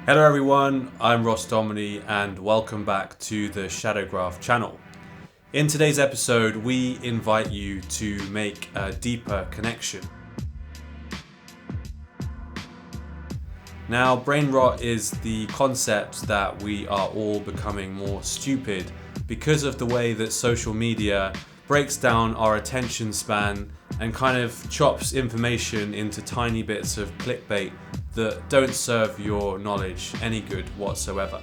Hello everyone, I'm Ross Dominy and welcome back to the Shadowgraph channel. In today's episode, we invite you to make a deeper connection. Now, brain rot is the concept that we are all becoming more stupid because of the way that social media breaks down our attention span and kind of chops information into tiny bits of clickbait that don't serve your knowledge any good whatsoever.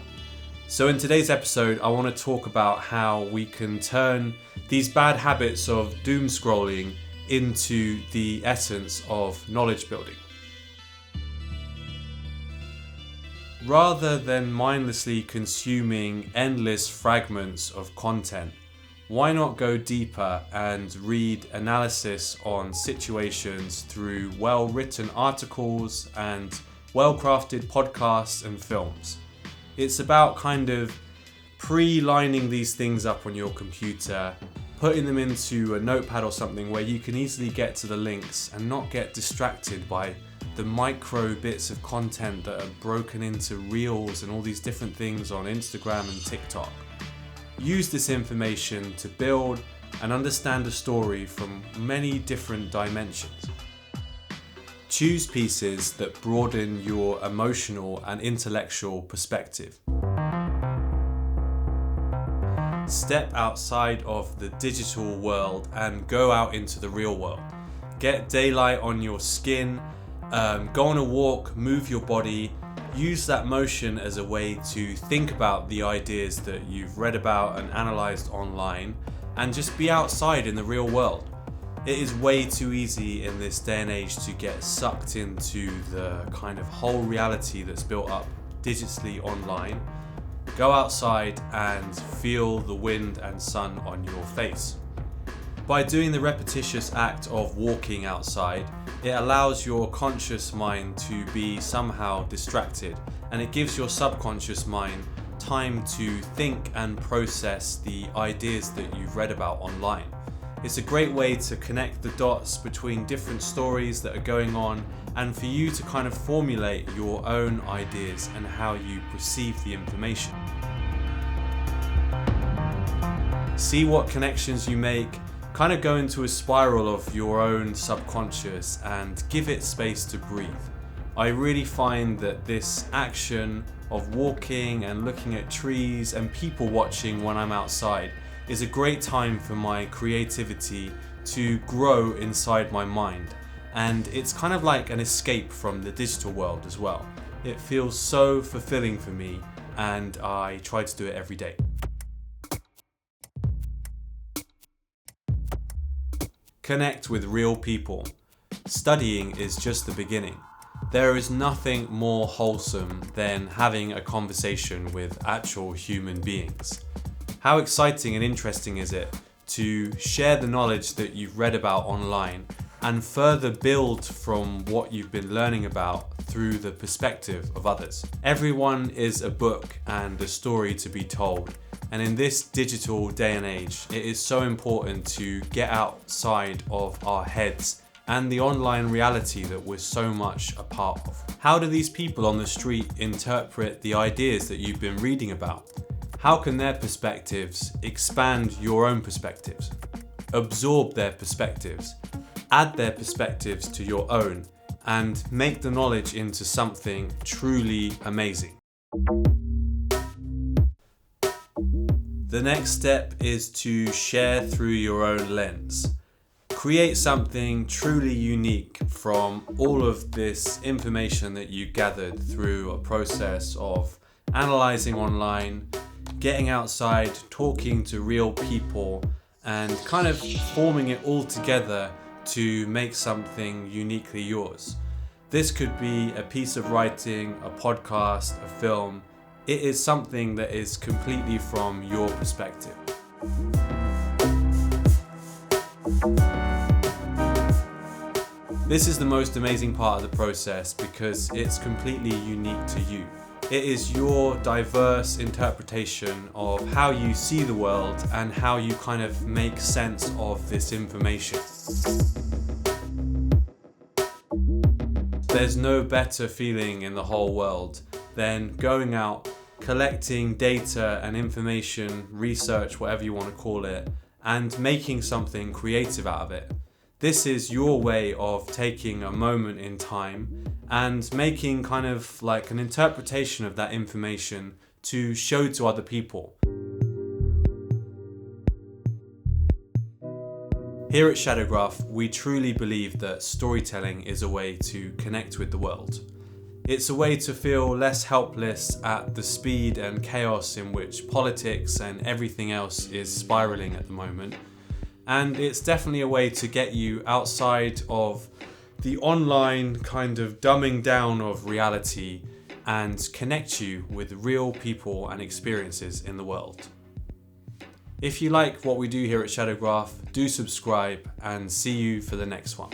So in today's episode, I want to talk about how we can turn these bad habits of doom scrolling into the essence of knowledge building. Rather than mindlessly consuming endless fragments of content, why not go deeper and read analysis on situations through well-written articles and well-crafted podcasts and films? It's about kind of pre-lining these things up on your computer, putting them into a notepad or something where you can easily get to the links and not get distracted by the micro bits of content that are broken into reels and all these different things on Instagram and TikTok. Use this information to build and understand a story from many different dimensions. Choose pieces that broaden your emotional and intellectual perspective. Step outside of the digital world and go out into the real world. Get daylight on your skin, go on a walk, move your body. Use that motion as a way to think about the ideas that you've read about and analysed online, and just be outside in the real world. It is way too easy in this day and age to get sucked into the kind of whole reality that's built up digitally online. Go outside and feel the wind and sun on your face. By doing the repetitious act of walking outside, it allows your conscious mind to be somehow distracted, and it gives your subconscious mind time to think and process the ideas that you've read about online. It's a great way to connect the dots between different stories that are going on, and for you to kind of formulate your own ideas and how you perceive the information. See what connections you make. Kind of go into a spiral of your own subconscious and give it space to breathe. I really find that this action of walking and looking at trees and people watching when I'm outside is a great time for my creativity to grow inside my mind. And it's kind of like an escape from the digital world as well. It feels so fulfilling for me, and I try to do it every day. Connect with real people. Studying is just the beginning. There is nothing more wholesome than having a conversation with actual human beings. How exciting and interesting is it to share the knowledge that you've read about online and further build from what you've been learning about through the perspective of others? Everyone is a book and a story to be told. And in this digital day and age, it is so important to get outside of our heads and the online reality that we're so much a part of. How do these people on the street interpret the ideas that you've been reading about? How can their perspectives expand your own perspectives? Absorb their perspectives, add their perspectives to your own, and make the knowledge into something truly amazing. The next step is to share through your own lens. Create something truly unique from all of this information that you gathered through a process of analysing online, getting outside, talking to real people, and kind of forming it all together to make something uniquely yours. This could be a piece of writing, a podcast, a film. It is something that is completely from your perspective. This is the most amazing part of the process because it's completely unique to you. It is your diverse interpretation of how you see the world and how you kind of make sense of this information. There's no better feeling in the whole world than going out, collecting data and information, research, whatever you want to call it, and making something creative out of it. This is your way of taking a moment in time and making kind of like an interpretation of that information to show to other people. Here at Shadowgraph, we truly believe that storytelling is a way to connect with the world. It's a way to feel less helpless at the speed and chaos in which politics and everything else is spiraling at the moment. And it's definitely a way to get you outside of the online kind of dumbing down of reality and connect you with real people and experiences in the world. If you like what we do here at Shadowgraph, do subscribe and see you for the next one.